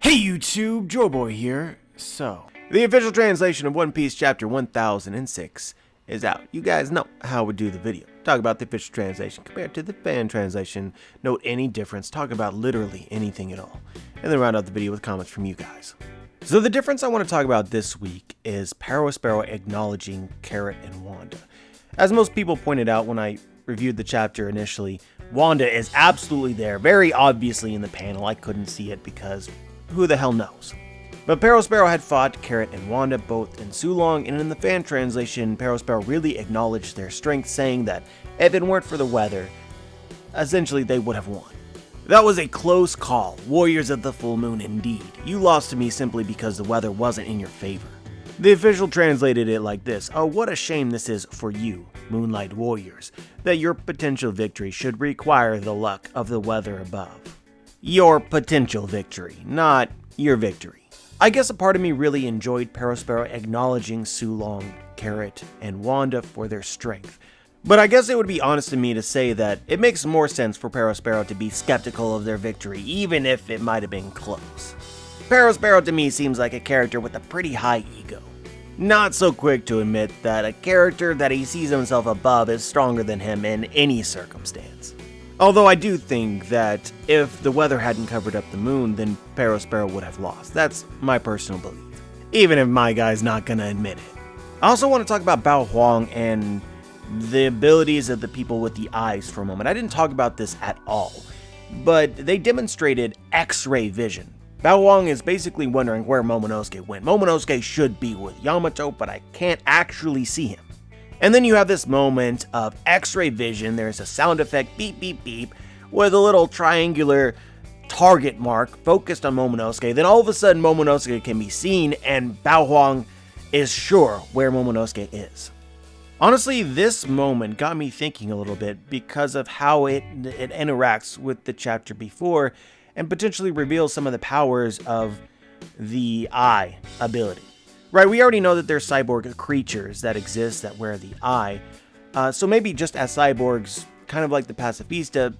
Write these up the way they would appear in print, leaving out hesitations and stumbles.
Hey YouTube, Joeboy here. So, the official translation of One Piece chapter 1006 is out. You guys know how we do the video. Talk about the official translation compared to the fan translation, note any difference, talk about literally anything at all, and then round out the video with comments from you guys. So the difference I want to talk about this week is Perospero acknowledging Carrot and Wanda. As most people pointed out when I reviewed the chapter initially, Wanda is absolutely there, very obviously in the panel. I couldn't see it because who the hell knows? But Perospero had fought Carrot and Wanda both in Sulong, and in the fan translation, Perospero really acknowledged their strength, saying that if it weren't for the weather, essentially they would have won. That was a close call, warriors of the full moon indeed. You lost to me simply because the weather wasn't in your favor. The official translated it like this: oh, what a shame this is for you, Moonlight Warriors, that your potential victory should require the luck of the weather above. Your potential victory, not your victory. I guess a part of me really enjoyed Perospero acknowledging Sulong, Carrot, and Wanda for their strength. But I guess it would be honest to me to say that it makes more sense for Perospero to be skeptical of their victory, even if it might have been close. Perospero to me seems like a character with a pretty high ego. Not so quick to admit that a character that he sees himself above is stronger than him in any circumstance. Although I do think that if the weather hadn't covered up the moon, then Perospero would have lost. That's my personal belief, even if my guy's not gonna admit it. I also want to talk about Bao Huang and the abilities of the people with the eyes for a moment. I didn't talk about this at all, but they demonstrated X-ray vision. Bao Huang is basically wondering where Momonosuke went. Momonosuke should be with Yamato, but I can't actually see him. And then you have this moment of X-ray vision. There's a sound effect, beep, beep, beep, with a little triangular target mark focused on Momonosuke. Then all of a sudden, Momonosuke can be seen, and Bao Huang is sure where Momonosuke is. Honestly, this moment got me thinking a little bit because of how it interacts with the chapter before and potentially reveals some of the powers of the eye ability. Right, we already know that there's cyborg creatures that exist that wear the eye, so maybe just as cyborgs, kind of like the pacifista,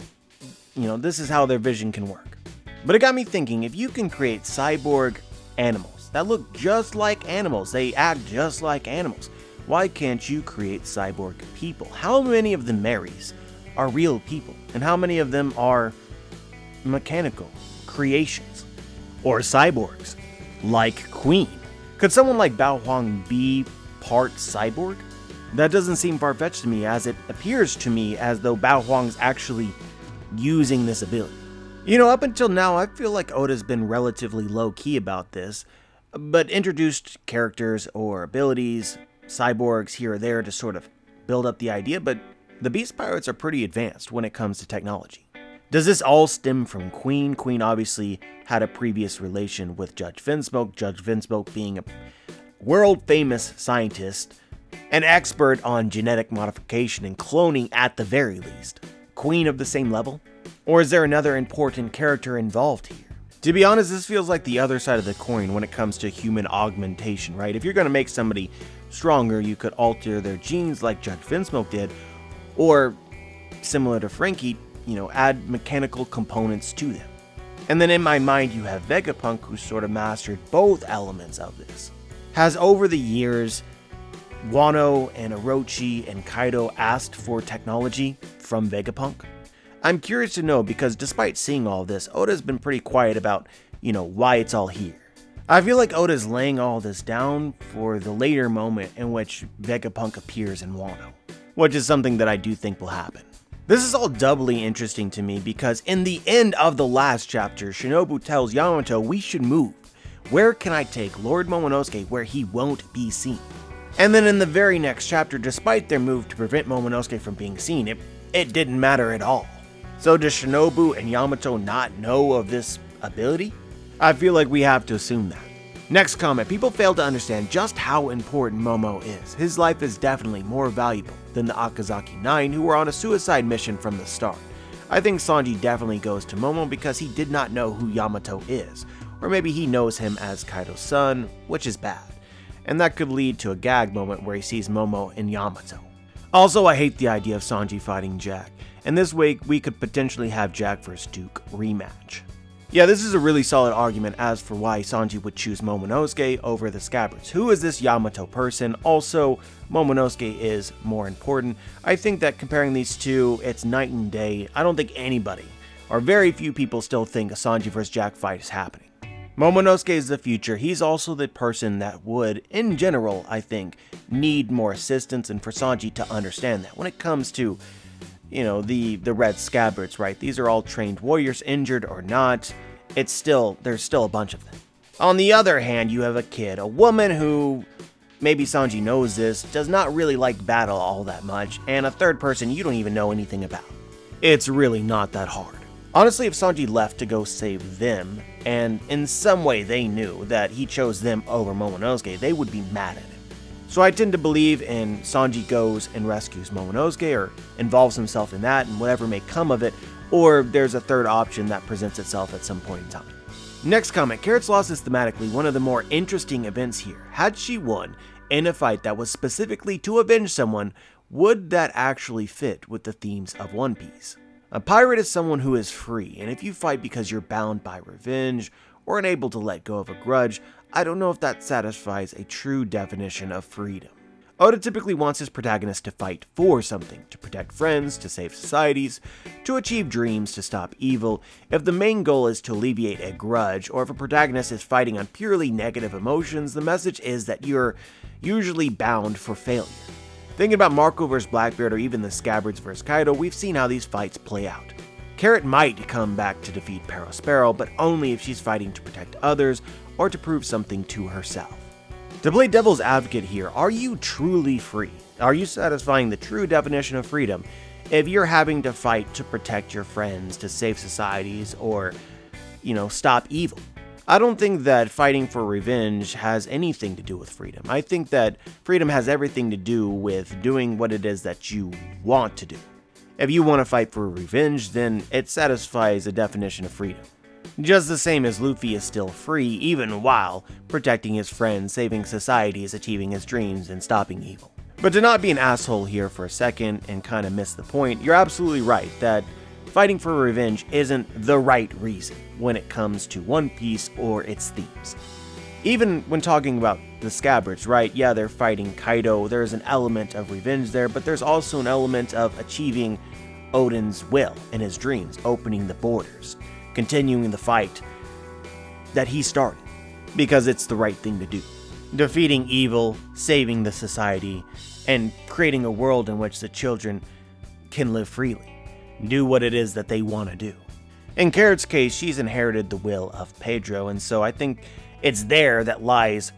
this is how their vision can work. But it got me thinking, if you can create cyborg animals that look just like animals, they act just like animals, why can't you create cyborg people? How many of the Marys are real people, and how many of them are mechanical creations, or cyborgs, like Queen? Could someone like Bao Huang be part cyborg? That doesn't seem far-fetched to me, as it appears to me as though Bao Huang's actually using this ability. Up until now, I feel like Oda's been relatively low-key about this, but introduced characters or abilities, cyborgs here or there to sort of build up the idea, but the Beast Pirates are pretty advanced when it comes to technology. Does this all stem from Queen? Queen obviously had a previous relation with Judge Vinsmoke, Judge Vinsmoke being a world-famous scientist, an expert on genetic modification and cloning at the very least. Queen of the same level? Or is there another important character involved here? To be honest, this feels like the other side of the coin when it comes to human augmentation, right? If you're going to make somebody stronger, you could alter their genes like Judge Vinsmoke did, or similar to Frankie, add mechanical components to them. And then in my mind, you have Vegapunk, who sort of mastered both elements of this. Has over the years, Wano and Orochi and Kaido asked for technology from Vegapunk? I'm curious to know, because despite seeing all this, Oda's been pretty quiet about, why it's all here. I feel like Oda's laying all this down for the later moment in which Vegapunk appears in Wano, which is something that I do think will happen. This is all doubly interesting to me because in the end of the last chapter, Shinobu tells Yamato we should move. Where can I take Lord Momonosuke where he won't be seen? And then in the very next chapter, despite their move to prevent Momonosuke from being seen, it didn't matter at all. So does Shinobu and Yamato not know of this ability? I feel like we have to assume that. Next comment, people fail to understand just how important Momo is. His life is definitely more valuable than the Akazaki 9, who were on a suicide mission from the start. I think Sanji definitely goes to Momo because he did not know who Yamato is, or maybe he knows him as Kaido's son, which is bad. And that could lead to a gag moment where he sees Momo and Yamato. Also, I hate the idea of Sanji fighting Jack, and this way we could potentially have Jack vs. Duke rematch. Yeah, this is a really solid argument as for why Sanji would choose Momonosuke over the Scabbards. Who is this Yamato person? Also, Momonosuke is more important. I think that comparing these two, it's night and day. I don't think anybody, or very few people, still think a Sanji vs. Jack fight is happening. Momonosuke is the future. He's also the person that would, in general, I think, need more assistance, and for Sanji to understand that. When it comes to the red scabbards, right? These are all trained warriors, injured or not. There's still a bunch of them. On the other hand, you have a kid, a woman who, maybe Sanji knows this, does not really like battle all that much, and a third person you don't even know anything about. It's really not that hard. Honestly, if Sanji left to go save them, and in some way they knew that he chose them over Momonosuke, they would be mad at him. So I tend to believe in Sanji goes and rescues Momonosuke, or involves himself in that, and whatever may come of it, or there's a third option that presents itself at some point in time. Next comment, Carrot's loss is thematically one of the more interesting events here. Had she won in a fight that was specifically to avenge someone, would that actually fit with the themes of One Piece? A pirate is someone who is free, and if you fight because you're bound by revenge, or unable to let go of a grudge, I don't know if that satisfies a true definition of freedom. Oda typically wants his protagonist to fight for something, to protect friends, to save societies, to achieve dreams, to stop evil. If the main goal is to alleviate a grudge, or if a protagonist is fighting on purely negative emotions, the message is that you're usually bound for failure. Thinking about Marco vs. Blackbeard, or even the Scabbards vs. Kaido, we've seen how these fights play out. Carrot might come back to defeat Perospero, but only if she's fighting to protect others, or to prove something to herself. To play devil's advocate here, are you truly free? Are you satisfying the true definition of freedom if you're having to fight to protect your friends, to save societies, or, stop evil? I don't think that fighting for revenge has anything to do with freedom. I think that freedom has everything to do with doing what it is that you want to do. If you want to fight for revenge, then it satisfies a definition of freedom. Just the same as Luffy is still free, even while protecting his friends, saving societies, achieving his dreams, and stopping evil. But to not be an asshole here for a second and kind of miss the point, you're absolutely right that fighting for revenge isn't the right reason when it comes to One Piece or its themes. Even when talking about the Scabbards, right? Yeah, they're fighting Kaido, there's an element of revenge there, but there's also an element of achieving Odin's will and his dreams, opening the borders, continuing the fight that he started, because it's the right thing to do. Defeating evil, saving the society, and creating a world in which the children can live freely, do what it is that they want to do. In Carrot's case, she's inherited the will of Pedro, and so I think it's there that lies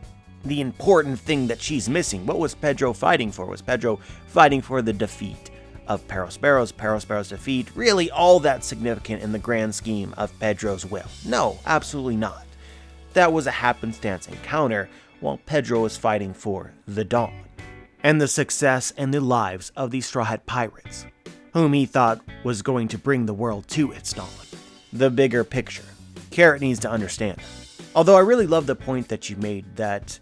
the important thing that she's missing. What was Pedro fighting for? Was Pedro fighting for the defeat of Perospero's defeat, really all that significant in the grand scheme of Pedro's will? No, absolutely not. That was a happenstance encounter while Pedro was fighting for the Dawn, and the success and the lives of the Straw Hat Pirates, whom he thought was going to bring the world to its dawn. The bigger picture. Carrot needs to understand. Although I really love the point that you made that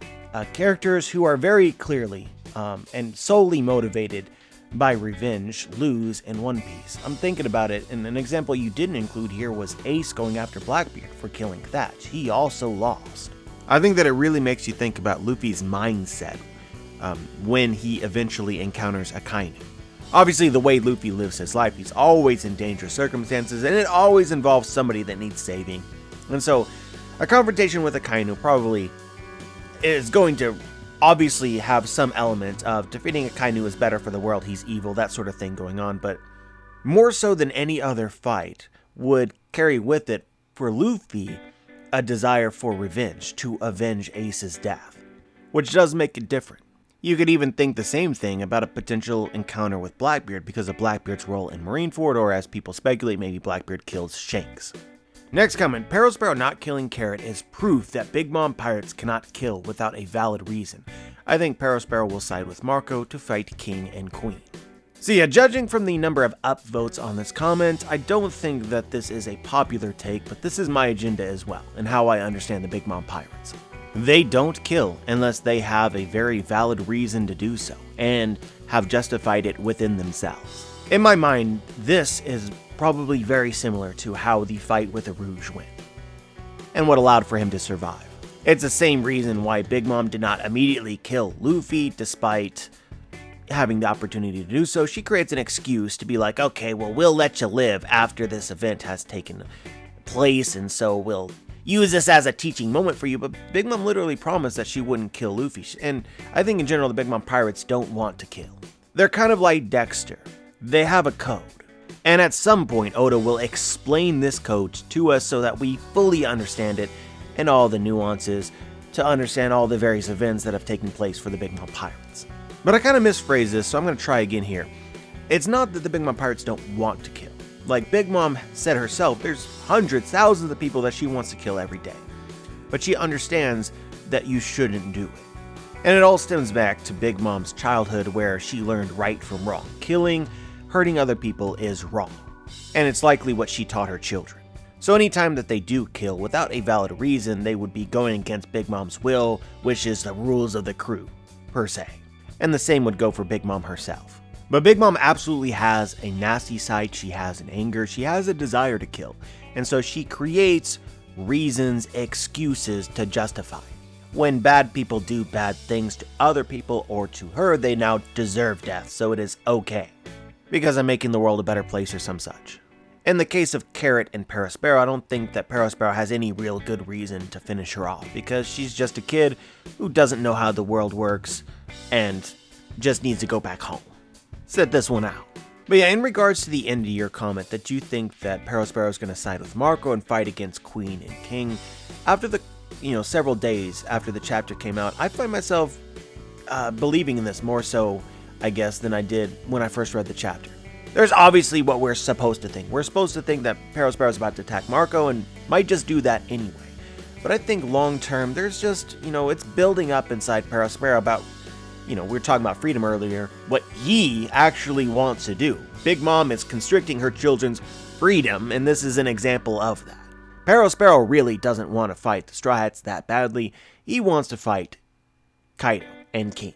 characters who are very clearly and solely motivated by revenge lose in One Piece. I'm thinking about it, and an example you didn't include here was Ace going after Blackbeard for killing Thatch. He also lost. I think that it really makes you think about Luffy's mindset when he eventually encounters Akainu. Obviously, the way Luffy lives his life, he's always in dangerous circumstances, and it always involves somebody that needs saving. And so, a confrontation with Akainu probably is going to obviously have some element of defeating Akainu is better for the world, he's evil, that sort of thing going on, but more so than any other fight would carry with it, for Luffy, a desire for revenge, to avenge Ace's death, which does make it different. You could even think the same thing about a potential encounter with Blackbeard because of Blackbeard's role in Marineford, or as people speculate, maybe Blackbeard kills Shanks. Next comment, Perospero not killing Carrot is proof that Big Mom pirates cannot kill without a valid reason. I think Perospero will side with Marco to fight King and Queen. So yeah, judging from the number of upvotes on this comment, I don't think that this is a popular take, but this is my agenda as well, and how I understand the Big Mom pirates. They don't kill unless they have a very valid reason to do so, and have justified it within themselves. In my mind, this is probably very similar to how the fight with the Rouge went. and what allowed for him to survive. It's the same reason why Big Mom did not immediately kill Luffy despite having the opportunity to do so. She creates an excuse to be like, okay, well, we'll let you live after this event has taken place, and so we'll use this as a teaching moment for you. But Big Mom literally promised that she wouldn't kill Luffy, and I think in general the Big Mom pirates don't want to kill. They're kind of like Dexter. They have a code, and at some point Oda will explain this code to us so that we fully understand it and all the nuances, to understand all the various events that have taken place for the Big Mom pirates. But I kind of misphrased this, so I'm going to try again here. It's not that the Big Mom pirates don't want to kill. Like Big Mom said herself, there's hundreds, thousands of people that she wants to kill every day. But she understands that you shouldn't do it. And it all stems back to Big Mom's childhood, where she learned right from wrong. Killing, hurting other people is wrong. And it's likely what she taught her children. So anytime that they do kill without a valid reason, they would be going against Big Mom's will, which is the rules of the crew, per se. And the same would go for Big Mom herself. But Big Mom absolutely has a nasty side, she has an anger, she has a desire to kill. And so she creates reasons, excuses to justify. When bad people do bad things to other people or to her, they now deserve death, so it is okay. Because I'm making the world a better place or some such. In the case of Carrot and Perospero, I don't think that Perospero has any real good reason to finish her off, because she's just a kid who doesn't know how the world works and just needs to go back home. Sit this one out. But yeah, in regards to the end of your comment that you think that Perospero is going to side with Marco and fight against Queen and King, after the several days after the chapter came out, I find myself believing in this more so, I guess, than I did when I first read the chapter. There's obviously what we're supposed to think. We're supposed to think that Perospero is about to attack Marco and might just do that anyway. But I think long term, there's just, it's building up inside Perospero about, we were talking about freedom earlier, what he actually wants to do. Big Mom is constricting her children's freedom, and this is an example of that. Perospero really doesn't want to fight the Straw Hats that badly. He wants to fight Kaido and King.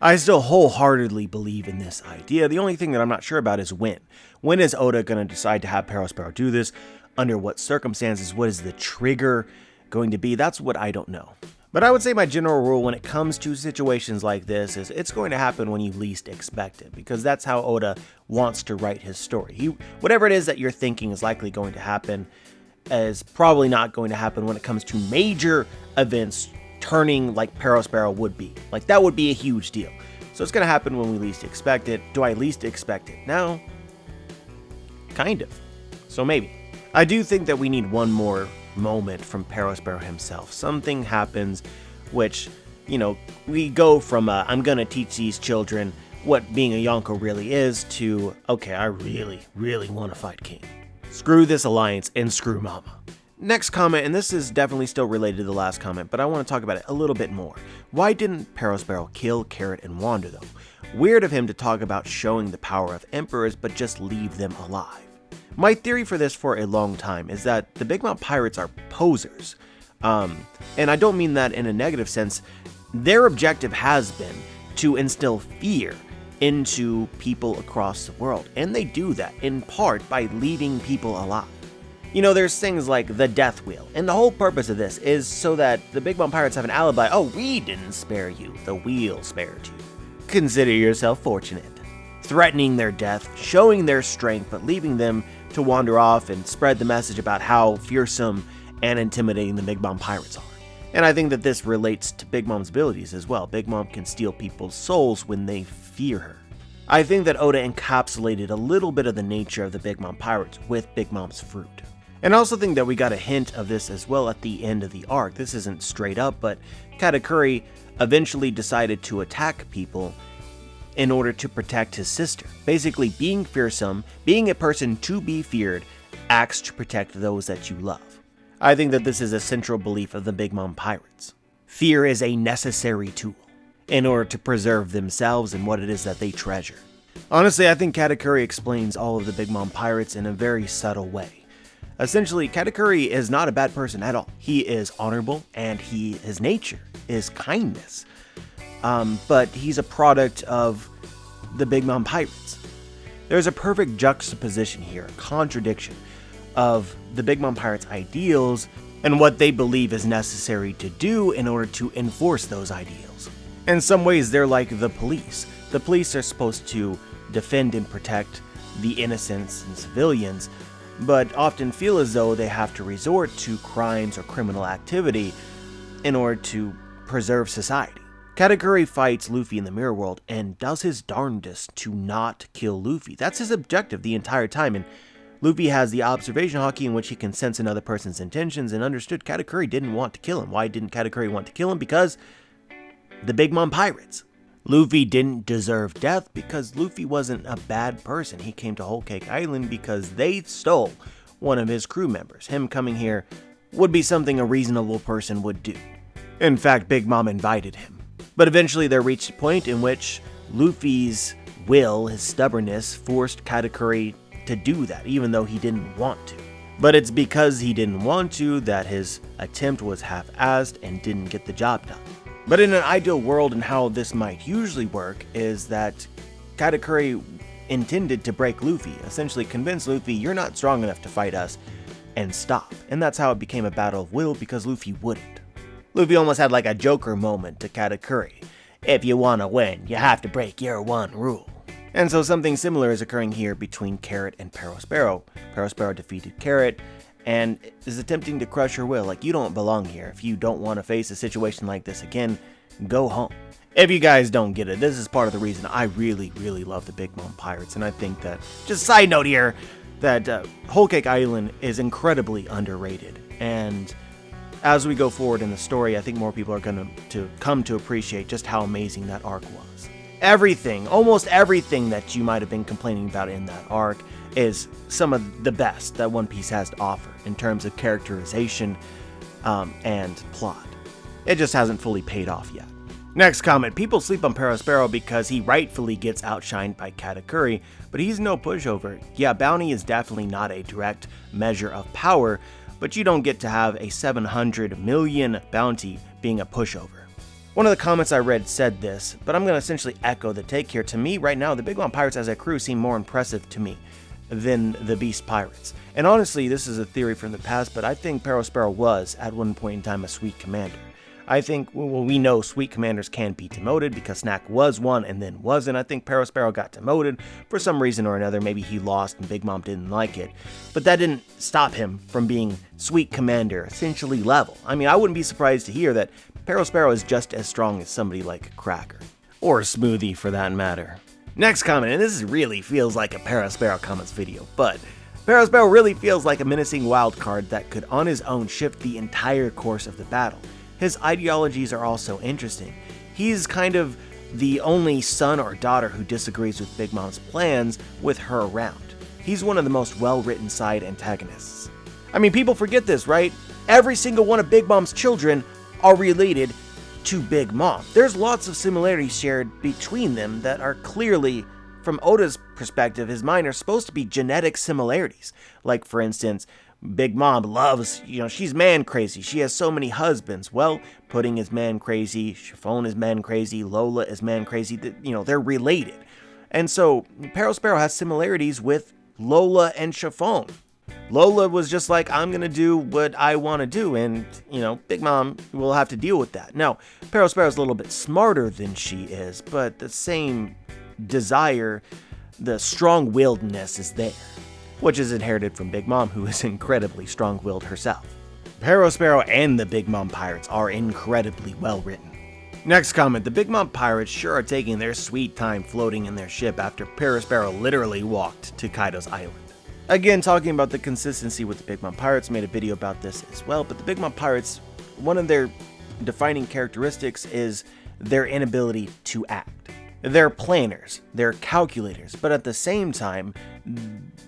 I still wholeheartedly believe in this idea. The only thing that I'm not sure about is when. When is Oda going to decide to have Perospero do this? Under what circumstances? What is the trigger going to be? That's what I don't know. But I would say my general rule when it comes to situations like this is it's going to happen when you least expect it, because that's how Oda wants to write his story. Whatever it is that you're thinking is likely going to happen is probably not going to happen when it comes to major events turning like Perospero would be. Like, that would be a huge deal. So it's going to happen when we least expect it. Do I least expect it now? Kind of. So maybe. I do think that we need one more moment from Perospero himself. Something happens which, we go from I'm going to teach these children what being a Yonko really is to, okay, I really, really want to fight King. Screw this alliance and screw Mama. Next comment, and this is definitely still related to the last comment, but I want to talk about it a little bit more. Why didn't Perospero kill Carrot and Wanda though? Weird of him to talk about showing the power of emperors, but just leave them alive. My theory for this for a long time is that the Big Mom pirates are posers. And I don't mean that in a negative sense. Their objective has been to instill fear into people across the world, and they do that in part by leaving people alive. There's things like the Death Wheel, and the whole purpose of this is so that the Big Mom pirates have an alibi. Oh, we didn't spare you, the wheel spared you. Consider yourself fortunate. Threatening their death, showing their strength, but leaving them to wander off and spread the message about how fearsome and intimidating the Big Mom pirates are. And I think that this relates to Big Mom's abilities as well. Big Mom can steal people's souls when they fear her. I think that Oda encapsulated a little bit of the nature of the Big Mom pirates with Big Mom's fruit. And I also think that we got a hint of this as well at the end of the arc. This isn't straight up, but Katakuri eventually decided to attack people in order to protect his sister. Basically, being fearsome, being a person to be feared, acts to protect those that you love. I think that this is a central belief of the Big Mom pirates. Fear is a necessary tool in order to preserve themselves and what it is that they treasure. Honestly, I think Katakuri explains all of the Big Mom pirates in a very subtle way. Essentially, Katakuri is not a bad person at all. He is honorable, and his nature is kindness. But he's a product of the Big Mom pirates. There's a perfect juxtaposition here, a contradiction of the Big Mom pirates' ideals and what they believe is necessary to do in order to enforce those ideals. In some ways, they're like the police. The police are supposed to defend and protect the innocents and civilians, but often feel as though they have to resort to crimes or criminal activity in order to preserve society. Katakuri fights Luffy in the mirror world and does his darndest to not kill Luffy. That's his objective the entire time, and Luffy has the observation haki in which he can sense another person's intentions and understood Katakuri didn't want to kill him. Why didn't Katakuri want to kill him? Because the Big Mom Pirates. Luffy didn't deserve death because Luffy wasn't a bad person. He came to Whole Cake Island because they stole one of his crew members. Him coming here would be something a reasonable person would do. In fact, Big Mom invited him. But eventually there reached a point in which Luffy's will, his stubbornness, forced Katakuri to do that, even though he didn't want to. But it's because he didn't want to that his attempt was half-assed and didn't get the job done. But in an ideal world, and how this might usually work, is that Katakuri intended to break Luffy, essentially convince Luffy, you're not strong enough to fight us, and stop. And that's how it became a battle of will, because Luffy wouldn't. Luffy almost had like a Joker moment to Katakuri. If you want to win, you have to break your one rule. And so something similar is occurring here between Carrot and Perospero. Perospero defeated Carrot and is attempting to crush her will. Like, you don't belong here. If you don't want to face a situation like this again, go home. If you guys don't get it, this is part of the reason I really, really love the Big Mom Pirates. And I think that, just a side note here, that Whole Cake Island is incredibly underrated. And as we go forward in the story, I think more people are going to come to appreciate just how amazing that arc was. Everything, almost everything that you might have been complaining about in that arc is some of the best that One Piece has to offer in terms of characterization and plot. It just hasn't fully paid off yet. Next comment, people sleep on Perospero because he rightfully gets outshined by Katakuri, but he's no pushover. Yeah, bounty is definitely not a direct measure of power, but you don't get to have a 700 million bounty being a pushover. One of the comments I read said this, but I'm going to essentially echo the take here. To me, right now, the Big Mom Pirates as a crew seem more impressive to me than the Beast Pirates. And honestly, this is a theory from the past, but I think Perospero was, at one point in time, a sweet commander. I think, well, we know sweet commanders can be demoted because Snack was one and then wasn't. I think Perospero got demoted for some reason or another. Maybe he lost and Big Mom didn't like it. But that didn't stop him from being sweet commander, essentially level. I mean, I wouldn't be surprised to hear that Perospero is just as strong as somebody like Cracker. Or Smoothie, for that matter. Next comment, and this really feels like a Perospero comments video, but Perospero really feels like a menacing wild card that could on his own shift the entire course of the battle. His ideologies are also interesting. He's kind of the only son or daughter who disagrees with Big Mom's plans with her around. He's one of the most well-written side antagonists. I mean, people forget this, right? Every single one of Big Mom's children are related to Big Mom. There's lots of similarities shared between them that are clearly, from Oda's perspective, his mind, are supposed to be genetic similarities. Like, for instance, Big Mom loves, she's man crazy. She has so many husbands. Well, Pudding is man crazy. Chiffon is man crazy. Lola is man crazy. They're related. And so Perospero has similarities with Lola and Chiffon. Lola was just like, I'm going to do what I want to do. And, Big Mom will have to deal with that. Now, Perospero is a little bit smarter than she is, but the same desire, the strong-willedness is there, which is inherited from Big Mom, who is incredibly strong-willed herself. Perospero and the Big Mom Pirates are incredibly well-written. Next comment, the Big Mom Pirates sure are taking their sweet time floating in their ship after Perospero literally walked to Kaido's island. Again, talking about the consistency with the Big Mom Pirates, made a video about this as well, but the Big Mom Pirates, one of their defining characteristics is their inability to act. They're planners, they're calculators, but at the same time,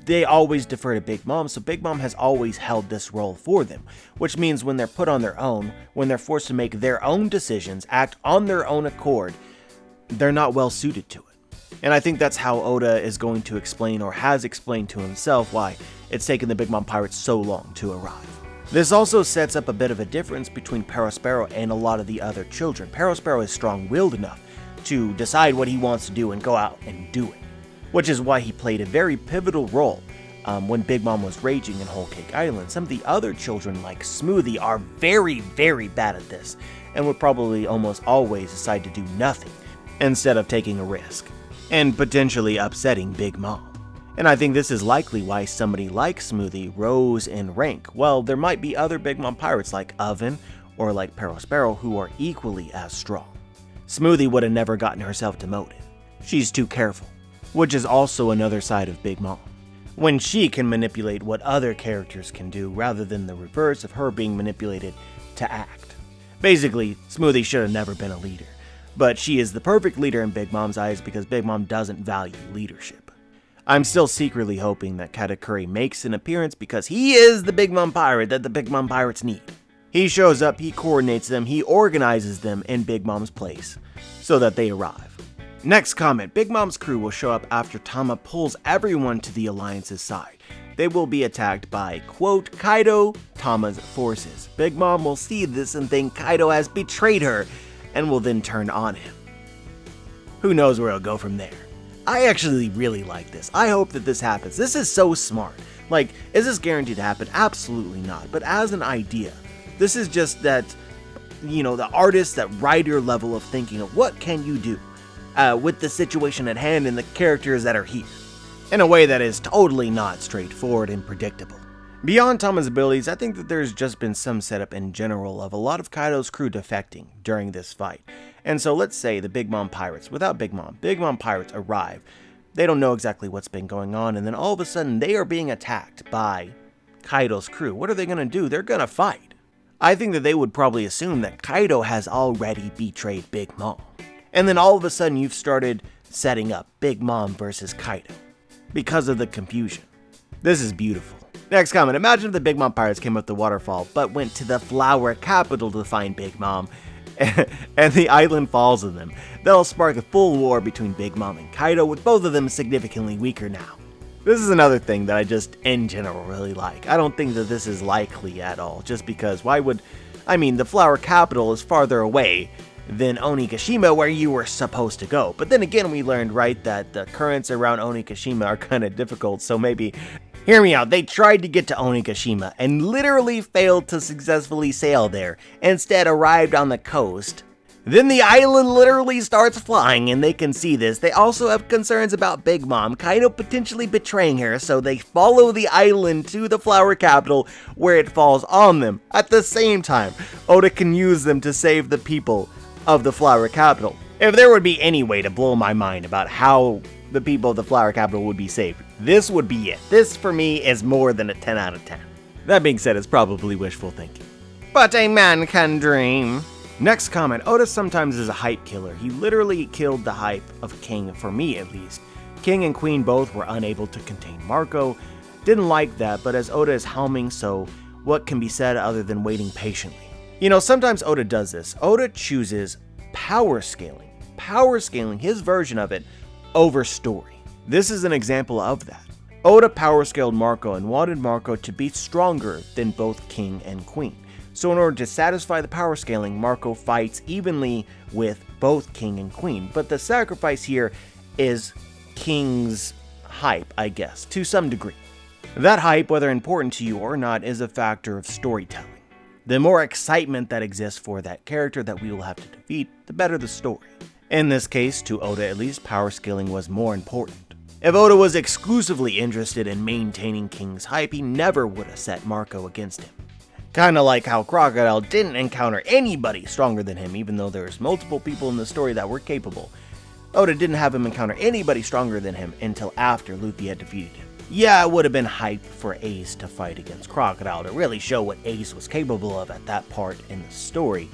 they always defer to Big Mom, so Big Mom has always held this role for them, which means when they're put on their own, when they're forced to make their own decisions, act on their own accord, they're not well suited to it. And I think that's how Oda is going to explain, or has explained to himself, why it's taken the Big Mom Pirates so long to arrive. This also sets up a bit of a difference between Perospero and a lot of the other children. Perospero is strong-willed enough to decide what he wants to do and go out and do it, which is why he played a very pivotal role when Big Mom was raging in Whole Cake Island. Some of the other children, like Smoothie, are very, very bad at this, and would probably almost always decide to do nothing instead of taking a risk, and potentially upsetting Big Mom. And I think this is likely why somebody like Smoothie rose in rank. Well, there might be other Big Mom pirates like Oven or like Perospero who are equally as strong. Smoothie would have never gotten herself demoted. She's too careful, which is also another side of Big Mom, when she can manipulate what other characters can do rather than the reverse of her being manipulated to act. Basically, Smoothie should have never been a leader, but she is the perfect leader in Big Mom's eyes because Big Mom doesn't value leadership. I'm still secretly hoping that Katakuri makes an appearance because he is the Big Mom pirate that the Big Mom pirates need. He shows up, he coordinates them, he organizes them in Big Mom's place so that they arrive. Next comment, Big Mom's crew will show up after Tama pulls everyone to the Alliance's side. They will be attacked by, quote, Kaido, Tama's forces. Big Mom will see this and think Kaido has betrayed her and will then turn on him. Who knows where it'll go from there. I actually really like this. I hope that this happens. This is so smart. Like, is this guaranteed to happen? Absolutely not. But as an idea, this is just that, you know, the artist, that writer level of thinking of what can you do with the situation at hand and the characters that are here, in a way that is totally not straightforward and predictable. Beyond Tama's abilities, I think that there's just been some setup in general of a lot of Kaido's crew defecting during this fight. And so let's say the Big Mom pirates, without Big Mom pirates arrive. They don't know exactly what's been going on, and then all of a sudden they are being attacked by Kaido's crew. What are they going to do? They're going to fight. I think that they would probably assume that Kaido has already betrayed Big Mom. And then all of a sudden you've started setting up Big Mom versus Kaido because of the confusion. This is beautiful. Next comment, imagine if the Big Mom pirates came up the waterfall but went to the flower capital to find Big Mom and the island falls on them. That'll spark a full war between Big Mom and Kaido, with both of them significantly weaker now. This is another thing that I just, in general, really like. I don't think that this is likely at all, just because the flower capital is farther away than Onigashima, where you were supposed to go. But then again, we learned, right, that the currents around Onigashima are kind of difficult, so maybe, hear me out, they tried to get to Onigashima and literally failed to successfully sail there, instead arrived on the coast. Then the island literally starts flying and they can see this. They also have concerns about Big Mom, Kaido potentially betraying her, so they follow the island to the flower capital where it falls on them. At the same time, Oda can use them to save the people of the flower capital. If there would be any way to blow my mind about how the people of the flower capital would be saved, this would be it. This for me is more than a 10 out of 10. That being said, it's probably wishful thinking, but a man can dream. Next comment, Oda sometimes is a hype killer. He literally killed the hype of King, for me at least. King and Queen both were unable to contain Marco. Didn't like that, but as Oda is helming, so what can be said other than waiting patiently? You know, sometimes Oda does this. Oda chooses power scaling his version of it over story. This is an example of that. Oda power scaled Marco and wanted Marco to be stronger than both King and Queen. So in order to satisfy the power scaling, Marco fights evenly with both King and Queen. But the sacrifice here is King's hype, I guess, to some degree. That hype, whether important to you or not, is a factor of storytelling. The more excitement that exists for that character that we will have to defeat, the better the story. In this case, to Oda at least, power scaling was more important. If Oda was exclusively interested in maintaining King's hype, he never would have set Marco against him. Kinda like how Crocodile didn't encounter anybody stronger than him, even though there's multiple people in the story that were capable. Oda didn't have him encounter anybody stronger than him until after Luffy had defeated him. Yeah, it would have been hype for Ace to fight against Crocodile to really show what Ace was capable of at that part in the story,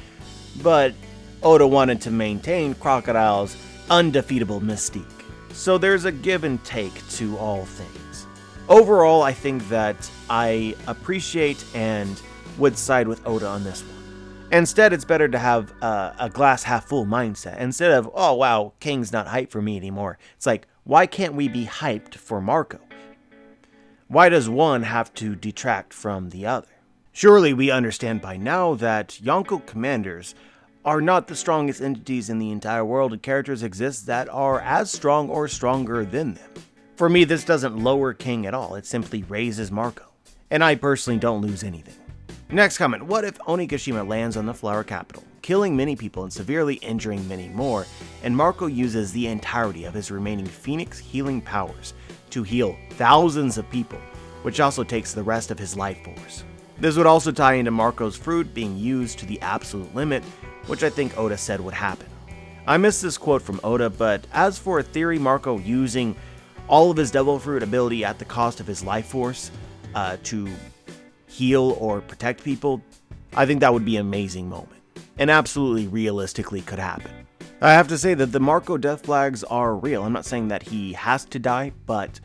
but Oda wanted to maintain Crocodile's undefeatable mystique. So there's a give and take to all things. Overall, I think that I appreciate and would side with Oda on this one. Instead, it's better to have a glass half full mindset. Instead of, oh wow, King's not hyped for me anymore. It's like, why can't we be hyped for Marco? Why does one have to detract from the other? Surely we understand by now that Yonko commanders are not the strongest entities in the entire world, and characters exist that are as strong or stronger than them. For me, this doesn't lower King at all, it simply raises Marco. And I personally don't lose anything. Next comment, what if Onigashima lands on the flower capital, killing many people and severely injuring many more, and Marco uses the entirety of his remaining Phoenix healing powers to heal thousands of people, which also takes the rest of his life force. This would also tie into Marco's fruit being used to the absolute limit, which I think Oda said would happen. I missed this quote from Oda, but as for a theory Marco using all of his devil fruit ability at the cost of his life force to heal or protect people, I think that would be an amazing moment, and absolutely realistically could happen. I have to say that the Marco death flags are real. I'm not saying that he has to die, but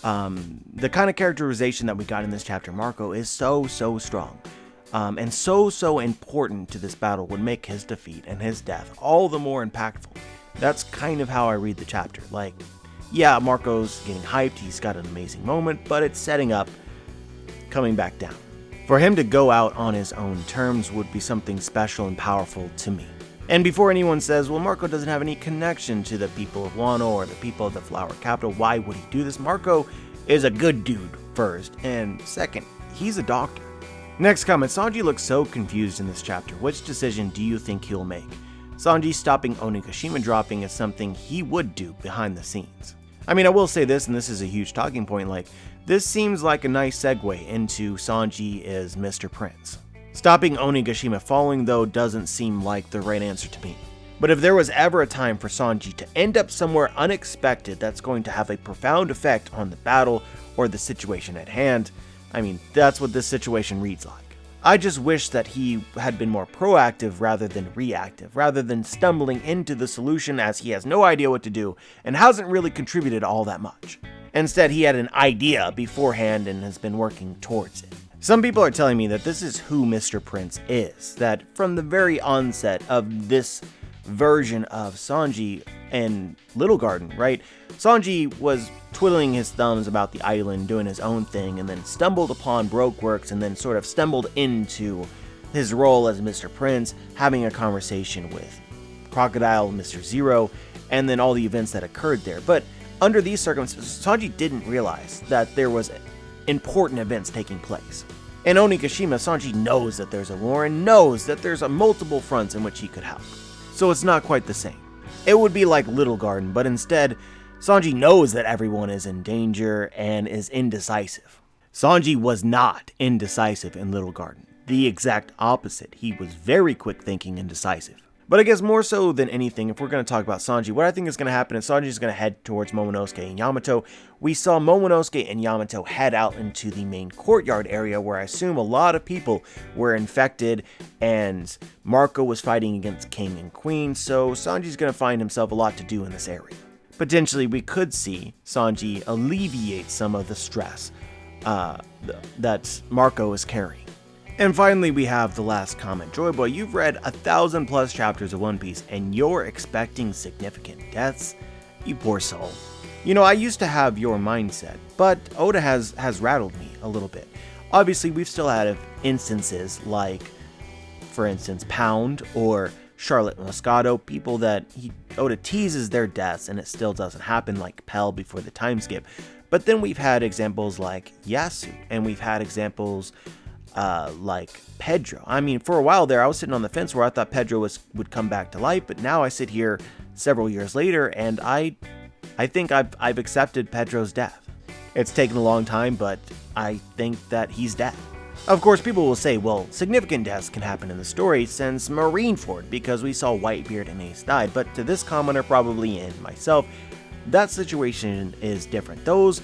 the kind of characterization that we got in this chapter, Marco, is so strong, and so important to this battle, would make his defeat and his death all the more impactful. That's kind of how I read the chapter. Like, yeah, Marco's getting hyped, he's got an amazing moment, but it's setting up coming back down. For him to go out on his own terms would be something special and powerful to me. And before anyone says, well, Marco doesn't have any connection to the people of Wano or the people of the Flower Capital, why would he do this? Marco is a good dude, first, and second, he's a doctor. Next comment, Sanji looks so confused in this chapter. Which decision do you think he'll make? Sanji stopping Onigashima dropping is something he would do behind the scenes. I mean, I will say this, and this is a huge talking point, like, this seems like a nice segue into Sanji is Mr. Prince. Stopping Onigashima falling, though, doesn't seem like the right answer to me. But if there was ever a time for Sanji to end up somewhere unexpected that's going to have a profound effect on the battle or the situation at hand, I mean, that's what this situation reads like. I just wish that he had been more proactive rather than reactive, rather than stumbling into the solution as he has no idea what to do and hasn't really contributed all that much. Instead, he had an idea beforehand and has been working towards it. Some people are telling me that this is who Mr. Prince is, that from the very onset of this version of Sanji and Little Garden, right? Sanji was twiddling his thumbs about the island, doing his own thing, and then stumbled upon Broke Works, and then sort of stumbled into his role as Mr. Prince, having a conversation with Crocodile, Mr. Zero, and then all the events that occurred there. But under these circumstances, Sanji didn't realize that there was important events taking place. In Onigashima, Sanji knows that there's a war and knows that there's multiple fronts in which he could help. So it's not quite the same. It would be like Little Garden, but instead, Sanji knows that everyone is in danger and is indecisive. Sanji was not indecisive in Little Garden. The exact opposite. He was very quick thinking and decisive. But I guess more so than anything, if we're going to talk about Sanji, what I think is going to happen is Sanji is going to head towards Momonosuke and Yamato. We saw Momonosuke and Yamato head out into the main courtyard area where I assume a lot of people were infected and Marco was fighting against King and Queen, so Sanji's going to find himself a lot to do in this area. Potentially, we could see Sanji alleviate some of the stress that Marco is carrying. And finally, we have the last comment. Joyboy, you've read 1,000+ chapters of One Piece, and you're expecting significant deaths? You poor soul. You know, I used to have your mindset, but Oda has rattled me a little bit. Obviously, we've still had instances like, for instance, Pound or Charlotte Moscato, people that Oda teases their deaths and it still doesn't happen, like Pell before the time skip. But then we've had examples like Yasu, and we've had examples like Pedro. I mean, for a while there, I was sitting on the fence where I thought Pedro would come back to life, but now I sit here several years later, and I think I've accepted Pedro's death. It's taken a long time, but I think that he's dead. Of course, people will say, well, significant deaths can happen in the story since Marineford, because we saw Whitebeard and Ace died, but to this commenter, probably and myself, that situation is different. Those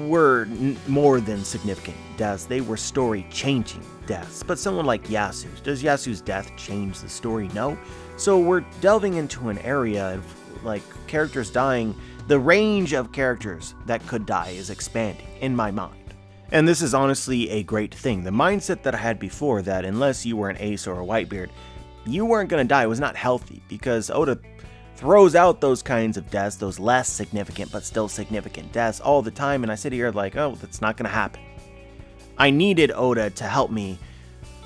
were more than significant deaths, they were story-changing deaths. But someone like Yasu, does Yasu's death change the story? No. So we're delving into an area of, like, characters dying. The range of characters that could die is expanding, in my mind. And this is honestly a great thing. The mindset that I had before, that unless you were an Ace or a Whitebeard, you weren't going to die, was not healthy, because Oda throws out those kinds of deaths, those less significant but still significant deaths all the time, and I sit here like, oh, that's not going to happen. I needed Oda to help me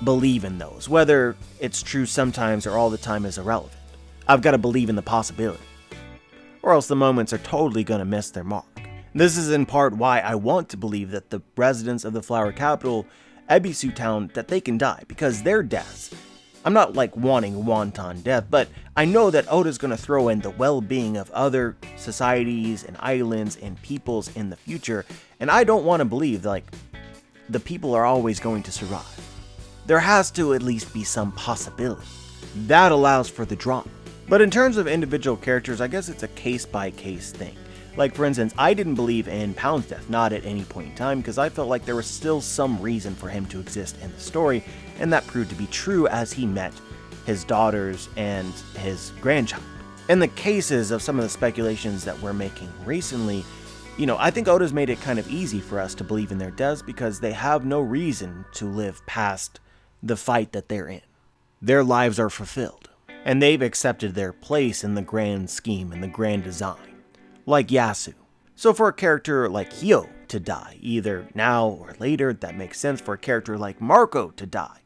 believe in those. Whether it's true sometimes or all the time is irrelevant. I've got to believe in the possibility, or else the moments are totally going to miss their mark. This is in part why I want to believe that the residents of the flower capital, Ebisu Town, that they can die, because their deaths, I'm not like wanting wanton death, but I know that Oda's going to throw in the well-being of other societies and islands and peoples in the future, and I don't want to believe like the people are always going to survive. There has to at least be some possibility. That allows for the drama. But in terms of individual characters, I guess it's a case-by-case thing. Like, for instance, I didn't believe in Pound's death, not at any point in time, because I felt like there was still some reason for him to exist in the story, and that proved to be true as he met his daughters and his grandchild. In the cases of some of the speculations that we're making recently, I think Oda's made it kind of easy for us to believe in their deaths because they have no reason to live past the fight that they're in. Their lives are fulfilled, and they've accepted their place in the grand scheme and the grand design. Like Yasu. So for a character like Hyo to die, either now or later, that makes sense. For a character like Marco to die,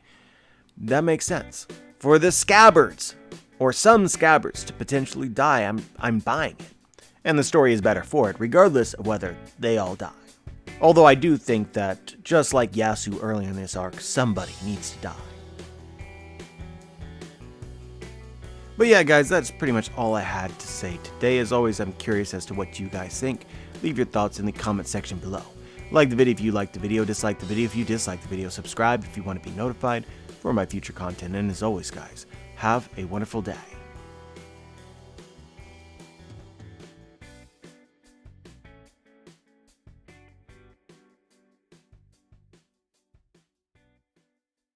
that makes sense. For the scabbards, or some scabbards to potentially die, I'm buying it. And the story is better for it, regardless of whether they all die. Although I do think that, just like Yasu earlier in this arc, somebody needs to die. But yeah, guys, that's pretty much all I had to say today. As always, I'm curious as to what you guys think. Leave your thoughts in the comment section below. Like the video if you liked the video, dislike the video if you disliked the video, subscribe if you want to be notified for my future content, and as always, guys, have a wonderful day.